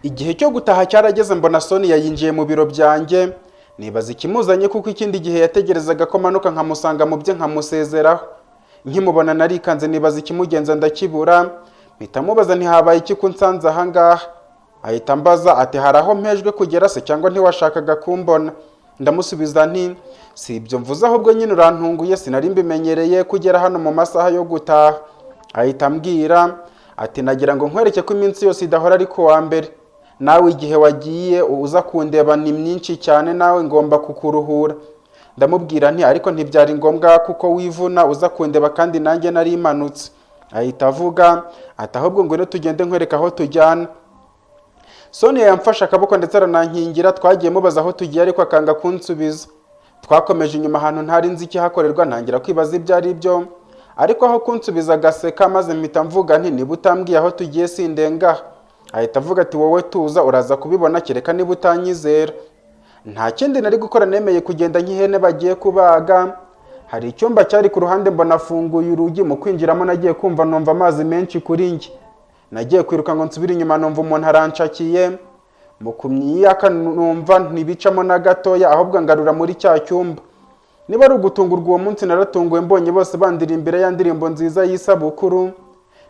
Igihe cyo gutaha cyarageze mbona Sonia yinjiye mu biro byanjye, nibaza ikimuzanye kuko ikindi gihe yategerezaga ko manuka nkamusanga mu bye nkamusezeraho. Nkimubona narikanze nibaza ikimugenza ndakibura, mpita mubaza ntihabaye iki kunsanze aha ngaha. Ahita mbaza ati hari aho mpejwe kugera se cyangwa ntiwashakaga kumbona? Ndamusubiza nti si ibyo mvuze ahubwo nyine urantunguye, sinari mbimenyereye kugera hano mu masaha yo gutaha. Ahita ambwira ati nagira ngo nkwereke ko iminsi yose idahora ari ku wa mbere. Nawe igihe wagiye uza kundeba ni myinshi cyane, nawe ngomba kukuruhura. Ndamubwira nti ariko ntibyari ngombwa kuko wivuna uza kundeba kandi nanjye nari imanutse. Ahita avuga ati ahubwo ngwino tugende nkwereka aho tujyana. Sonia yamfashe akaboko ndetse aranankingira, twagiye mubaza aho tugiye ariko akanga kunsubiza. Twakomeje inyuma ahantu ntari nzi ikihakorerwa, ntangira kwibaza ibyo ari byo, ariko aho kunsubiza agaseka maze mpita mvuga nti niba utambwiye aho tugiye sindengaha. Ahita avuga ati wowe tuza uraza kubibona kereka niba utanyizera. Nta kindi nari gukora, nemeye kugenda nk'ihene bagiye kubaga. Hari icyumba cyari ku ruhande mbona afunguye urugi, mu kwinjiramo nagiye kumva numva amazi menshi kuri njye. Nagiye kwiruka ngo nsubire inyuma numva umuntu aranshakiye, mu kumyiyaka numva ntibicamo na gatoya ahubwo ngarura muri cya cyumba. Niba ari ugutungurwa uwo munsi naratunguwe mbonye bose bandira imbere ya ndirimbo nziza y'isabukuru.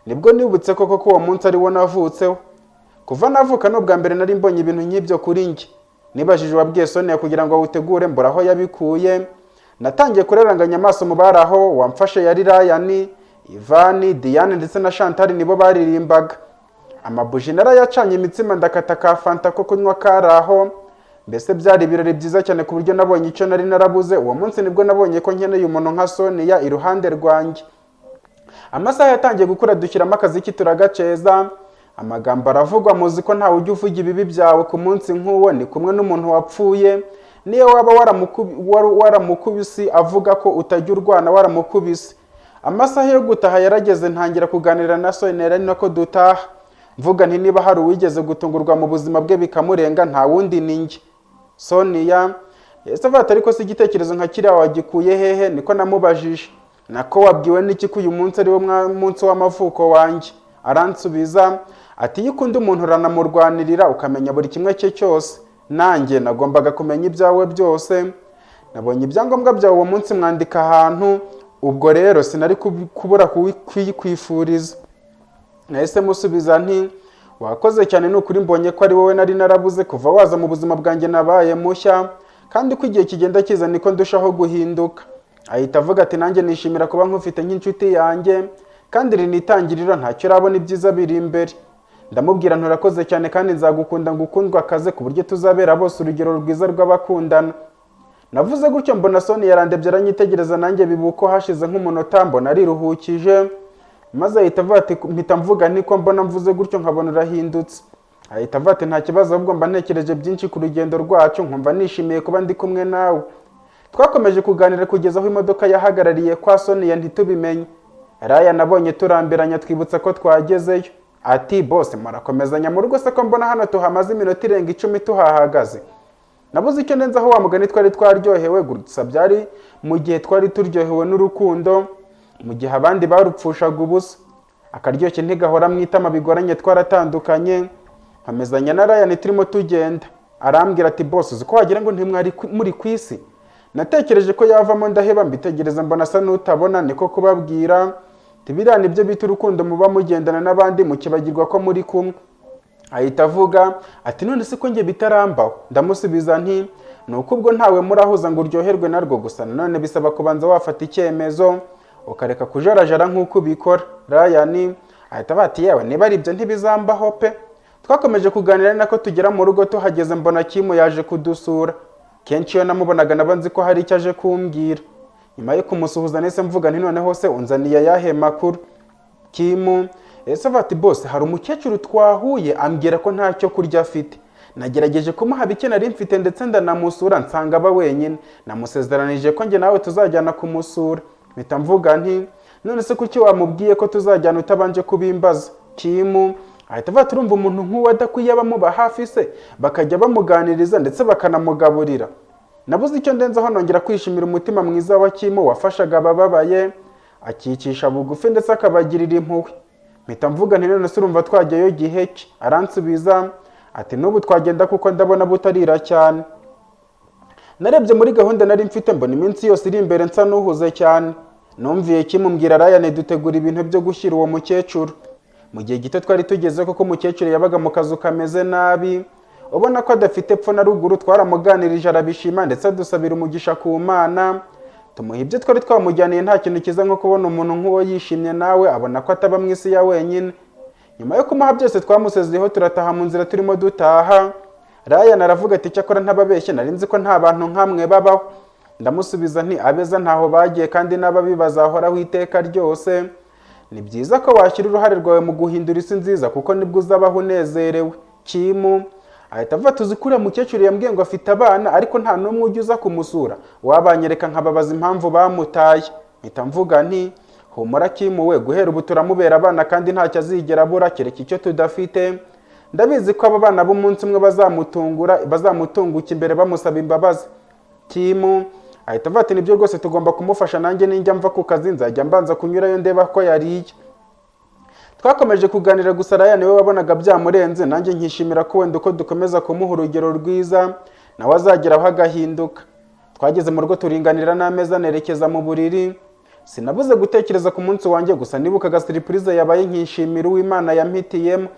Nibwo nibutse koko ko uwo munsi ari wo navutseho. Kuva navuka n'ubwa mbere nari mbonye ibintu nk'ibyo kuri njye. Nibajije wabwiye Sonia kugira ngo awutegure mbura aho yabikuye. Natangiye kureranganya amaso mu bari aho, wamfashe yari Ryan, Ivan, Diane ndetse na Chantal nibo baririmbaga. Amabuji narayacanye, imitsima ndakata ka fanta ko kunywa karaho. Mbese byari ibirori byiza cyane ku buryo nabonye icyo nari narabuze. Uwo munsi nibwo nabonye ko nkeneye umuntu nka Sonia iruhande rwanjye. Amasaha yatangiye gukura, dushyiramo akaziki turagaceza. Amagambo aravugwa, muzi ko ntawe ujya uvuga ibibi byawe ku munsi nk'uwo, ni kumwe n'umuntu wapfuye. Niyo waba waramukubisi avuga ko utajya urwana waramukubisi. Amasaha yo gutaha yarageze, ntangira kuganira na Sonia ari nako dutaha. Mvuga nti niba hari uwigeze gutungurwa mu buzima bwe bikamurenga nta wundi ni njye. Sonia yese avuga ariko si igitekerezo nka kiriya wagikuye hehe? Niko namubajije. Nako wabwiwe n'iki ko uyu munsi ari wo munsi w'amavuko wanjye? Aransubiza ati iyo ukunda umuntu uranamurwanirira ukamenya buri kimwe cye cyose. Nanjye nagombaga kumenya ibyawe byose. Nabonye ibyangombwa byawe uwo munsi mwandika ahantu, ubwo rero sinari kubura kuyikwifuriza. Nahise musubiza nti wakoze cyane, n'ukuri mbonye ko ari wowe nari narabuze kuva waza mu buzima bwanjye nabaye mushya, kandi ko igihe kigenda kiza niko ndushaho guhinduka. Ahita avuga ati nanjye nishimira kuba nkufite nk'inshuti yanjye, kandi rinitangirira ntacyo urabona ibyiza biri imbere. Ndamubwira nturakoze cyane kandi nzagukunda ngukundwa akaze ku buryo tuzabera bose urugero rwiza rw'abakundana. Navuze gutyo mbona Sonia yarandebye aranyitegereza, nanjye bibuko hashize nk'umunota mbona ariruhukije. Maze ahita avuga ati mpita mvuga niko mbona mvuze gutyo nkabona urahindutse. Ahita avuga ati nta kibazo ahubwo mba ntekereje byinshi ku rugendo rwacu, nkumva nishimiye kuba ndi kumwe nawe. Twakomeje kuganira kugeza aho imodoka yahagarariye kwa Sonia ntitubimenye. Ryan nabonye turambiranya twibutsa ko twagezeyo. Ati bose murakomezanya mu rugo se ko mbona hano tuhamaze iminota irenga 10 tuhahagaze? Nabuze icyo ndenzaho wa mugani twari twaryohewe, gusa byari mu gihe twari turyohewe n'urukundo, mu gihe abandi barupfushaga ubusa. Akaryoshye ntigahora mwitama bigoranye twaratandukanye. Mpamezanya na Ryan turimo tugenda. Arambwira ati bose uzi ko wagira ngo ntimwari muri kwisi? Natekereje ko yavamo ndaheba, mbitegereza mbona asa n'utabona, niko kubabwira tibiriya nibyo bita urukundo, muba mugendana n'abandi mukibagirwa ko muri kumwe. Ahita avuga ati none se ko nge bitarambaho? Ndamusubiza nti nuko ubwo ntawe murahuza ngo uryoherwe narwo, gusa none bisaba kubanza wafata icyemezo ukareka kujarajara nk'uko ubikora. Ryan ahita bati yewe niba ari ibyo ntibizambaho pe. Twakomeje kuganira nako tugera mu rugo, tuhageze mbona Kimu yaje kudusura. Kenshi iyo namubonaga nabanzi ko hari icyo aje kumbwira. Nyuma yo kumusuhuza nese mvuga nti noneho se unzaniye yahe makuru? Kimu ese ati bose hari umukecuru twahuye ambwira ko ntacyo kurya afite. Nagerageje kumuha bike nari mfite ndetse ndanamusura nsanga aba wenyine. Namusezeranije ko nge nawe tuzajyana kumusura. Mpita mvuga nti none se kuki wamubwiye ko tuzajyana utabanje kubimbaza? Kimu ahita avuga turumva umuntu nk'uwo adakwiye abamuba hafi se bakajya bamuganiriza ndetse bakanamugaburira. Nabuze icyo ndenzaho nongera kwishimira umutima mwiza wa Kimu wafashaga abababaye, akicisha bugufi ndetse akabagirira impuhwe. Mpita mvuga nti none se urumva twajyayo gihe ki? Aransubiza ati n'ubu twagenda kuko ndabona butarira cyane. Narebye muri gahunda nari mfite mbona iminsi yose iri imbere nsa n'uhuze cyane. Numviye kimumbwira Ryan dutegura ibintu byo gushyira uwo mukecuru. Mu gihe gito twari tugeze kuko umukecuru yabaga mu kazu kameze nabi, ubona ko adafite epfo na ruguru. Twaramuganirije arabishima ndetse adusabira umugisha ku Mana. Tumuha ibyo twari twamujyaniye. Nta kintu kiza nko kubona umuntu nk'uwo yishimye nawe abona ko ataba mu isi ya wenyine. Nyuma yo kumuha byose twamusezeho turataha mu nzira turimo dutaha. Ryan aravuga ati cyakora ntababeshye nari nzi ko nta bantu nkamwe babaho. Ndamusubiza nti abeza ntaho bagiye kandi n'ababi bazahoraho iteka ryose. Ni byiza ko washyira uruhare rwawe mu guhindura isi nziza kuko nibwo uzabaho unezerewe. Kimu ahita avuga tuzi kuri mukecuru yambwiye ngo afite abana ariko nta n'umwe ujya uza kumusura. Wabanyereka nkababaza impamvu bamutaye. Mpita mvuga nti humura Kimu we, guhera ubu turamubera abana kandi ntacyo azigera abura kereka icyo tudafite. Ndabizi ko aba bana b'umunsi umwe bazamutunguka imbere bamusaba imbabazi. Kimu ahita avuga ati nibyo rwose tugomba kumufasha, nanjye ninjya mva ku kazi nzajya mbanza kunyurayo ndeba ko yariye. Twakomeje kuganira gusa Ryan we wabonaga byamurenze, nanjye nkishimira ko wenda uko dukomeza kumuha urugero rwiza nawe azageraho agahinduka. Twageze mu rugo turinganira n'ameza nerekeza mu buriri. Sinabuze gutekereza ku munsi wanjye gusa nibukaga surprise yabaye nkishimira uw'Imana yampitiyemo.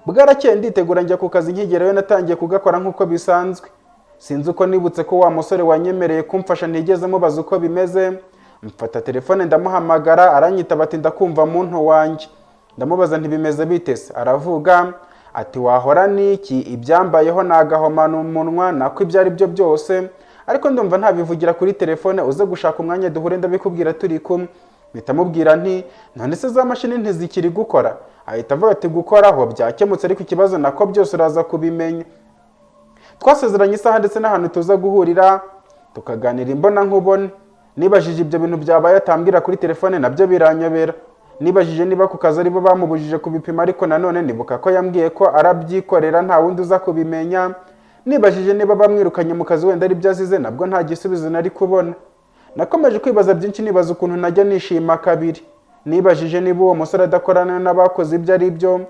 Bwarakeye nditegura njya ku kazi nkigerayo natangiye kugakora nk'uko bisanzwe. Sinzi uko nibutse ko wa musore wanyemereye kumfasha ntigeze mubaza uko bimeze. Mfata telefone ndamuhamagara, aranyitaba ati ndakumva muntu wanjye. Ndamubaza ntibimeze bitese. Aravuga ati wahora niki, ibyambayeho nagahomana umunwa nako ibyo ari byo byose, ariko ndumva ntabivugira kuri telefone, uze gushaka umwanya duhure ndabikubwira turi kumwe. Mpita mubwira nti none se za mashini ntizikiri gukora? Ahita avuga ati gukoraho byakemutse ariko ikibazo nako byose uraza kubimenya. Twasezeranye isaha ndetse n'ahantu tuza guhurira tukaganira imbona nkubone. Nibajije ibyo bintu byabaye atambwira kuri telefone nabyo biranyobera. Nibajije niba ku kazi aribo bamubujije kubipima ariko nanone nibuka ko yambwiye ko arabyikorera nta wundi uza kubimenya. Nibajije niba bamwirukanye mu kazi wenda ari byo azize nabwo nta gisubizo nari kubona. Nakomeje kwibaza byinshi, nibaza ukuntu najya nishima kabiri. Nibajije niba uwo musore adakorana n'abakoze ibyo ari byo,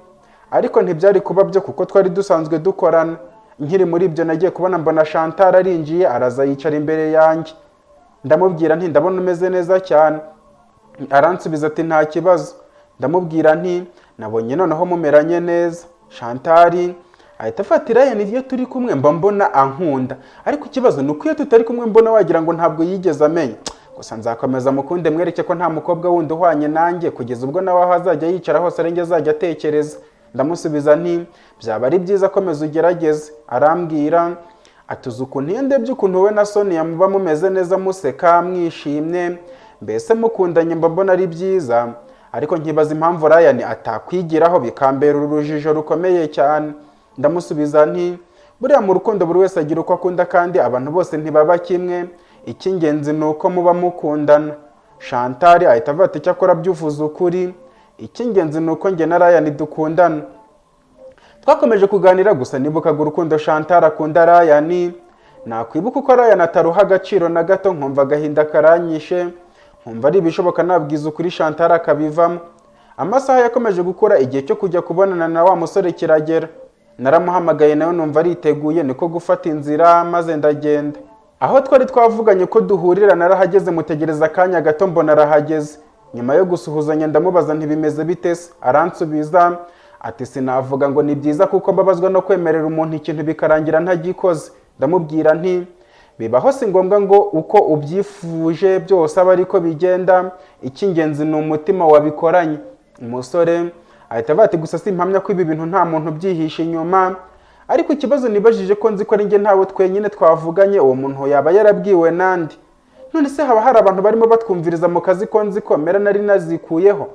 ariko ntibyari kuba byo kuko twari dusanzwe dukorana. Nkiri muri ibyo nagiye kubona mbona Chantal arinjiye araza yicara imbere yanjye. Ndamubwira nti ndabona umeze neza cyane. Aransubiza ati nta kibazo. Ndamubwira nti nabonye noneho mumeranye neza. Chantal ahita afatira Ryan iyo turi kumwe mba mbona ankunda, ariko ikibazo nuko iyo tutari kumwe mbona wagira ngo ntabwo yigeze amenya. Gusa nzakomeza mukunde mwereke ko nta mukobwa wundi uhwanye nanjye kugeza ubwo nawe aho azajya yicara hose arenge azajya atekereza. Ndamusubiza nti byaba ari byiza komeza ugerageze. Arambwira atuze ukuntu iyo ndebye ukuntu we na Sonia muba mumeze neza museka mwishimye, mbese mukundanye mba mbona ari byiza, ariko nkibaza impamvu Ryan atakwigiraho bikambera urujijo rukomeye cyane. Ndamusubiza nti buriya mu rukundo buri wese agira uko akunda kandi abantu bose ntibaba kimwe, icy'ingenzi ni uko muba mukundana. Chantal ahita avuga ati cyakora byuvuze ukuri, icy'ingenzi ni uko njye na Ryan dukundana. Twakomeje kuganira gusa nibukaga urukundo Chantal akunda Ryan. Nakwibuka uko Ryan ataruha agaciro na gato, nkumva agahinda karanyishe, nkumva ari ibishoboka nabwiza ukuri Chantal akabivamo. Amasaha yakomeje gukura, igihe cyo kujya kubonana na wa musore kiragera. Naramuhamagaye nawe numva ariteguye, niko gufata inzira maze ndagenda. Aho twari twavuganye ko duhurira narahageze, mutegereza akanya gato mbona arahageze. Nyuma yo gusuhuzanya ndamubaza ntibimeze bitese. Aransubiza ati sinavuga ngo ni byiza kuko mbabazwa no kwemerera umuntu ikintu bikarangira ntagikoze. Ndamubwira nti bibaho si ngombwa ngo uko ubyifuje byose aba ariko bigenda, icy'ingenzi ni umutima wabikoranye. Umusore ahita avuga ati gusa simpamya ko ibi bintu nta muntu byihishe inyuma, ariko ikibazo nibajije ko nzi ko ari njye ntawe twenyine twavuganye, uwo muntu yaba yarabwiwe nandi. None se haba hari abantu barimo batwumviriza mu kazi ko nzi ko mera nari nazikuyeho?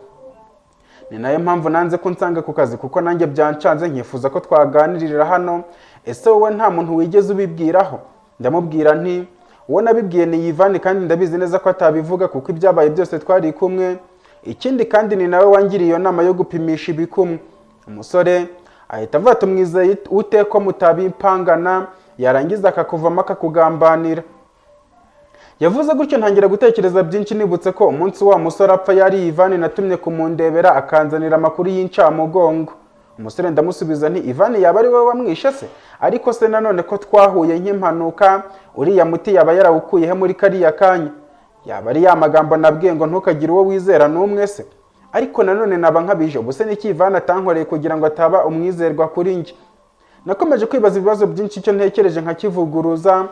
Ni nayo mpamvu nanze ko nsanga ku kazi kuko nanjye byancanze nkifuza ko twaganirira hano. Ese wowe nta muntu wigeze ubibwiraho? Ndamubwira nti uwo nabibwiye ni Yvan kandi ndabizi neza ko atabivuga kuko ibyabaye byose twari kumwe. Ikindi kandi ni nawe wangiriye iyo nama yo gupimisha ibikumwe. Umusore ahita avuga tumwizeye ute ko mutabipangana yarangiza akakuvamo akakugambanira. Yavuze gutyo ntangira gutekereza byinshi, nibutse ko umunsi wa musore apfa yari Yvan natumye kumundebera akanzanira amakuru y'incamugongo. Umusore ndamusubiza nti Ivan yaba ari wowe wamwishe se, ariko se nanone ko twahuye nk'impanuka, uriya muti yaba yarawukuyehe muri kariya kanya? Yaba ari ya magambo nabwiye ngo ntukagire uwo wizera n'umwe se? Ariko nanone naba nkabije, ubuse n'iki Ivan atankoreye kugira ngo ataba umwizerwa kuri njye? Nakomeje kwibaza ibibazo byinshi, icyo ntekereje nkakivuguruza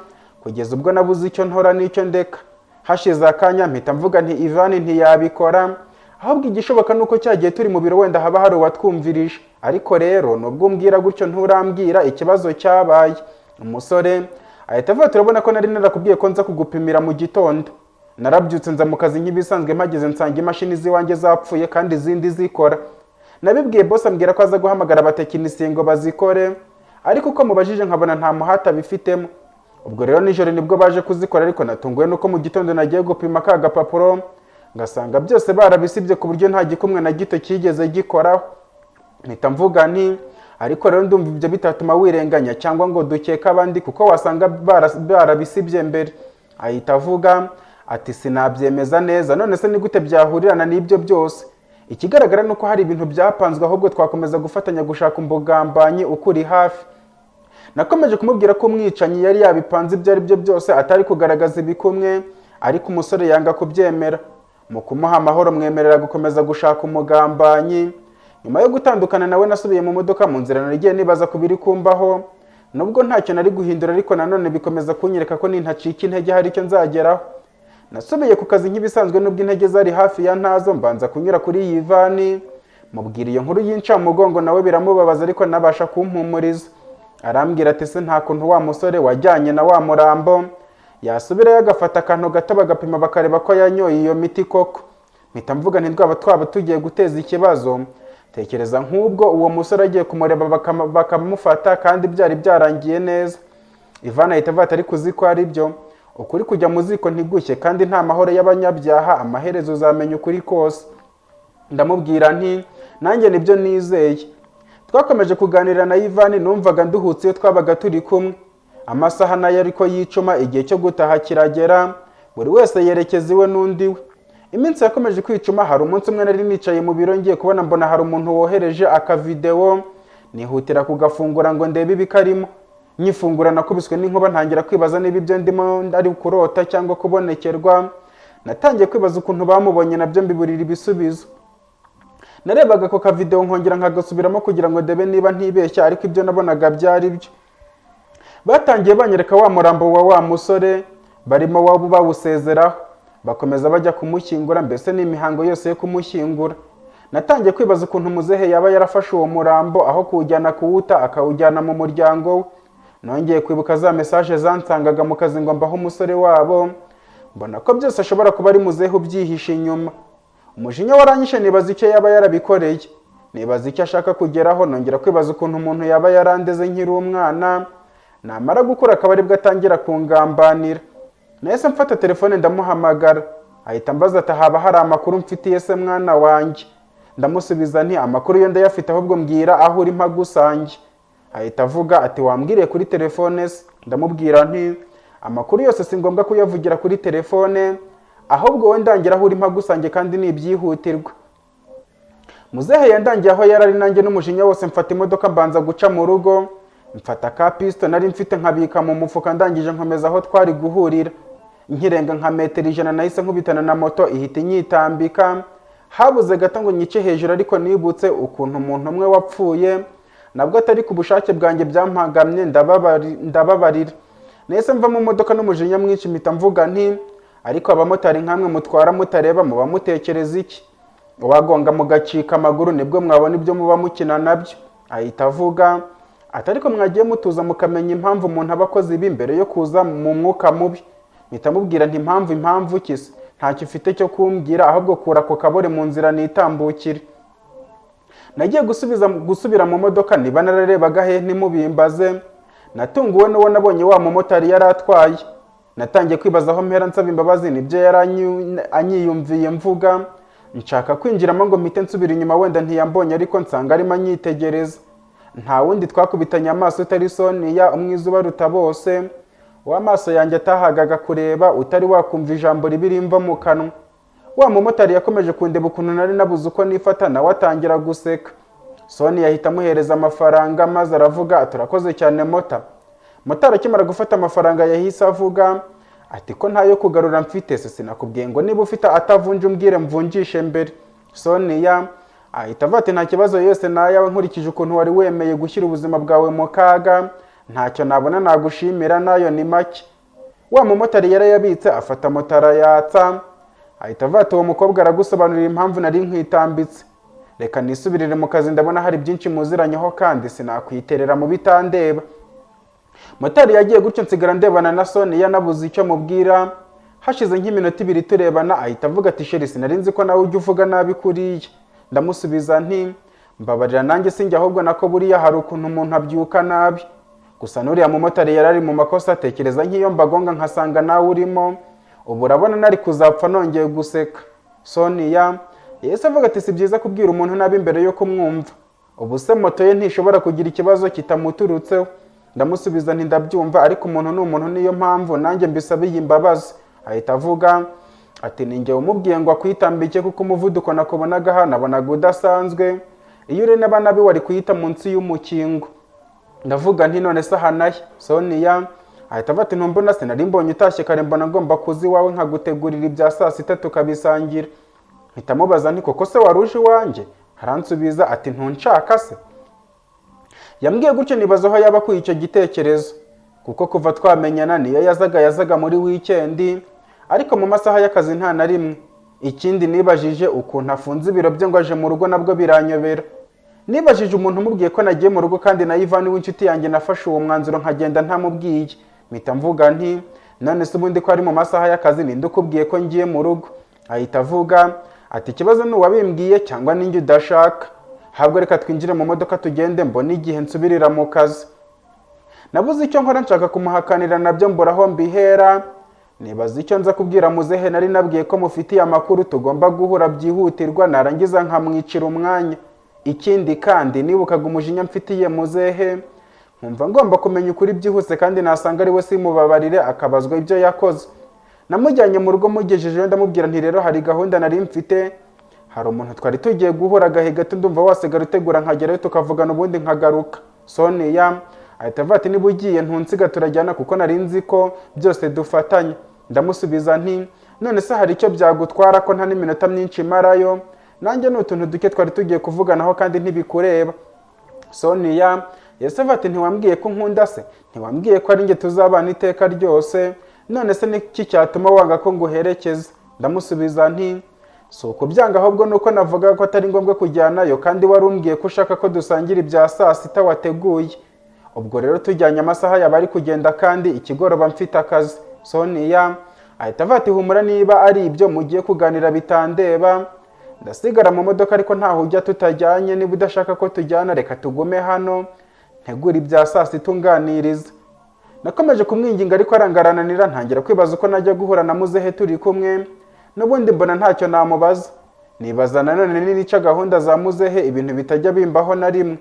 kugeza ubwo nabuze icyo ntora n'icyo ndeka. Hashize akanya mpita mvuga nti Ivan ntiyabikora, ahubwo igishoboka nuko cyagiye turi mu biro wenda haba hari uwatwumvirije. Ariko rero nubwo umbwira gutyo nturambwira ikibazo cyabaye. Umusore ahita avuga turabona ko nari narakubwiye ko nza kugupimira mu gitondo. Narabyutse nza mu kazi nk'ibisanzwe, mpageze nsanga imashini ziwanjye zapfuye kandi izindi zikora. Nabibwiye boss ambwira ko aza guhamagara abatekinisiye ngo bazikore, ariko uko mubajije nkabona nta muhata bifitemo. Ubwo rero nijoro nibwo baje kuzikora, ariko natunguwe nuko mu gitondo nagiye gupima ka gapapuro ngasanga byose barabisibye ku buryo nta gikumwe na gito kigeze gikoraho. Mpita mvuga nti ariko rero ndumva ibyo bitatuma wirenganya cyangwa ngo dukeka abandi, kuko wasanga barabisibye mbere. Ahita avuga ati sinabyemeza neza, none se ni gute byahurirana n'ibyo byose? Ikigaragara nuko hari ibintu byapanzwe, ahubwo twakomeza gufatanya gushaka umbugambanyi ukuri hafi. Nakomeje kumubwira ko umwicanyi yari yabipanze ibyo ari byo byose, atari kugaragaza ibikumwe, ariko umusore yanga kubyemera. Mu kumuha amahoro mwemerera gukomeza gushaka umugambanyi. Nyuma yo gutandukana nawe nasubiye mu modoka, mu nzira narigiye nibaza kubiri kumbaho, nubwo ntacyo nari guhindura, ariko nanone bikomeza kunyereka ko nintacika intege hari icyo nzageraho. Nasubiye ku kazi nk'ibisanzwe, nubwo intege zari hafi ya ntazo, mbanza kunyura kuri Ivan mubwira iyo nkuru y'incamugongo, nawe biramubabaza ariko nabasha kumpumuriza. Arambwira ati se nta kuntu wa musore wajyanye na wa murambo yasubirayo agafata akantu gato bagapima bakareba ko yanyoye iyo miti koko? Mpita mvuga nti twaba tugiye guteza ikibazo. Tekereza nk'ubwo uwo musore agiye kumureba bakamufata kandi byari byarangiye neza. Ivan ahita avuga atari kuziko ari byo, ukuri kujya mu ziko ntigushye kandi nta mahoro y'abanyabyaha, amaherezo uzamenya ukuri kose. Ndamubwira nti nanjye nibyo nizeye. Twakomeje kuganira na Ivan, numvaga nduhutse iyo twabaga turi kumwe. Amasaha nayo ariko yicuma, igihe cyo gutaha kiragera, buri wese yerekeza iwe n'undi we. Iminsi yakomeje kwicuma. Hari umunsi umwe nari nicaye mu biro ngiye kubona mbona hari umuntu wohereje akavideo, nihutira kugafungura ngo ndebe ibikarimo. Nyifungura nakubiswe n'inkuba, ntangira kwibaza niba ibyo ndimo ari kurota cyangwa kubonekerwa. Natangiye kwibaza ukuntu bamubonye, nabyo mbiburira ibisubizo. Narebaga ko ka video nkongera nkagasubiramo kugira ngo ndebe niba ntibeshya, ariko ibyo nabonaga byari byo. Batangiye banyereka wa murambo wa musore, barimo wabo bawusezeraho, bakomeza bajya kumushyingura, mbese n'imihango yose yo kumushyingura. Natangiye kwibaza ukuntu muzehe yaba yarafashe uwo murambo aho kuwujyana kuwuta akawujyana mu muryango we. Nongeye kwibuka za message zansangaga mu kazi ngo mbaho umusore wabo, mbona ko byose ashobora kuba ari muzehe ubyihishe inyuma. Umujinya waranyishe, nibaza icyo yaba yarabikoreye, nibaza icyo ashaka kugeraho. Nongera kwibaza ukuntu umuntu yaba yarandeze nkiri umwana, namara gukura akaba aribwo atangira kungambanira. Nahise mfata telefone ndamuhamagara, ahita ambaza ati haba hari amakuru mfitiye se mwana wanjye? Ndamusubiza nti amakuru yo ndayafite, ahubwo mbwira aho uri mpagusange. Ahita avuga ati wambwiriye kuri telefone se? Ndamubwira nti amakuru yose si ngombwa kuyavugira kuri telefone, ahubwo wowe ndangira aho uri mpagusange kandi nibyihutirwa. Muzehe yandangiye aho yarari, nanjye n'umujinya wose mfata imodoka mbanza guca mu rugo, mfata ka pisto nari mfite nkabika mu mufuka, ndangije nkomeza aho twari guhurira. Nkirenga nka metero 100 nahise nkubitana na moto ihita inyitambika. Habuze gato ngo nyice hejuru, ariko nibutse ukuntu umuntu umwe wapfuye, nabwo atari ku bushake bwanjye, byampagamye ndababarira. Nahise mva mu modoka n'umujinya mwinshi, mpita mvuga nti ariko abamotari nkamwe mutwara mutareba muba mutekereza iki? Wagonga mugacika amaguru nibwo mwabona ibyo muba mukina nabyo. Ahita avuga atariko mwagiye mutuza mukamenya impamvu umuntu abakoze ibi mbere yo kuza mu mwuka mubi. Mpita mubwira nti impamvu kise? Ntacyo ufite cyo kumbwira, ahubwo kura ko kabore mu nzira nitambukire. Nagiye gusubira mu modoka, niba nararebaga he ntimubimbaze. Natunguwe n'uwo nabonye wa mumotari yari atwaye. Natangiye kwibaza aho mpera nsaba imbabazi, nibyo anyiyumviye mvuga. Nshaka kwinjiramo ngo mpite nsubira inyuma, wenda ntiyambonye, ariko nsanga arimo anyitegereza. Nta wundi twakubitanye amaso utari Sonia, umwizuba ruta bose. W'amaso yanjye atahagaga kureba, utari wakumva ijambo ribirimva mu kanwa. Wa mumotari yakomeje kundeba ukuntu nari nabuze uko nifata, nawe atangira guseka. Sonia yahita amuhereza amafaranga maze aravuga turakoze cyane mota. Motari akimara gufata amafaranga yahise avuga ati ko ntayo kugarura mfite se sinakubwiye ngo niba ufite atavunje umbwire mvunjishe mbere. Sonia ahita avuga ati nta kibazo yose nayawe nkurikije ukuntu wari wemeye gushyira ubuzima bwawe mu kaga, ntacyo nabona nagushimira nayo ni make. Wa mumotari yarayabitse afata motara yatsa, ahita avuga ati uwo mukobwa aragusobanurira impamvu nari nkwitambitse. Reka nisubirire mu kazi ndabona hari byinshi muziranyeho kandi sinakwiterera mu bitandeba. Motari yagiye gutyo nsigara ndebana na Sonia nabuze icyo mubwira. Hashize nk'iminota 2 turebana ahita avuga ati sheri sinari nzi ko nawe ujya uvuga nabi kuriya. Ndamusubiza nti mbabarira nanjye sinjye ahubwo nako buriya hari ukuntu umuntu abyuka nabi. Gusa nuriya mumotari yarari mu makosa atekereza nk'iyo mbagonga nkasanga nawe urimo. Ubu urabona nari kuzapfa nongeye guseka. Sonia yese avuga ati si byiza kubwira umuntu nabi mbere yo kumwumva. Ubu se moto ye ntishobora kugira ikibazo kitamuturutseho. Ndamusubiza nti ndabyumva ariko umuntu ni umuntu niyo mpamvu nanjye mbisabiye imbabazi. Ahita avuga ati ninjye umubwiye ngo akwitambike kuko umuvuduko nakubonaga hano nabonaga udasanzwe. Iyo uri n'abanabi wari kuyita munsi y'umukingo. Ndavuga nti none se hanaye. Sonia ahita avuga ati ntumbona se nari mbonye utashye kare mbona ngomba kuzi iwawe nkagutegurira ibya saa sita tukabisangira. Mpita mubaza nti koko se waruje iwanjye? Haransubiza ati ntunshaka se. Yambwiye gutyo nibaza aho yaba kuye icyo gitekerezo kuko kuva twamenyana niyo yazaga muri weekend ariko mu masaha y'akazi nta na rimwe. Ikindi nibajije ukuntu afunze ibiro bye ngo aje mu rugo nabwo biranyobera. Nibajije umuntu umubwiye ko nagiye mu rugo kandi na Ivan w'inshuti yanjye nafashe uwo mwanzuro nkagenda ntamubwiye. Mpita mvuga nti none se ubundi ko ari mu masaha y'akazi ninde ukubwiye ko ngiye mu rugo? Ahita avuga ati ikibazo ni uwabimbwiye cyangwa ninjye udashaka. Habwo reka twinjire mu modoka tugende mbona igihe nsubirira mu kazi. Nabuze icyo nkora nshaka kumuhakanira nabyo mburaho mbihera. Nibaza icyo nza kubwira muzehe nari nabwiye ko mufitiye amakuru tugomba guhura byihutirwa narangiza nkamwicira umwanya. Ikindi kandi nibukaga umujinya mfitiye muzehe nkumva ngomba kumenya ukuri byihuse kandi nasanga ari we simubabarire akabazwa ibyo yakoze. Namujyanye mu rugo mugejeje ndamubwira nti rero hari gahunda nari mfite. Hari umuntu twari tugiye guhura gahe gato ndumva wasigara utegura nkagerayo tukavugana ubundi nkagaruka. Sonia ahita avuga ati niba ugiye ntunsiga turajyana kuko nari nzi ko byose dufatanye. Ndamusubiza nti none se hari icyo byagutwara ko nta n'iminota myinshi marayo? Nanjye n'utuntu duke twari tugiye kuvuganaho kandi ntibikureba. Sonia yese avuga ati ntiwambwiye ko nkunda se? Ntiwambwiye ko ari njye tuzabana iteka ryose? None se niki cyatuma wanga ko nguherekeza? Ndamusubiza nti so kubyanga ahubwo nuko navuga ko atari ngombwa kujyanayo kandi warumbwiye ko ushaka ko dusangira ibya saa sita wateguye. Ubwo rero tujyanye amasaha yabari kugenda kandi ikigoroba mfite akazi. Sonia ahita avuga ati humura niba ari ibyo mugiye kuganira bitandeba. Ndasigara mu modoka ariko ntaho ujya tutajyanye. Niba udashaka ko tujyana reka tugume hano ntegura ibya saa sita unganiriza. Nakomeje kumwinginga ariko arangarananira ntangira kwibaza uko najya guhura na muzehe turi kumwe. Nubundi mbona ntacyo namubaza. Nibaza nanone nica gahunda za muzehe ibintu bitajya bimbaho na rimwe.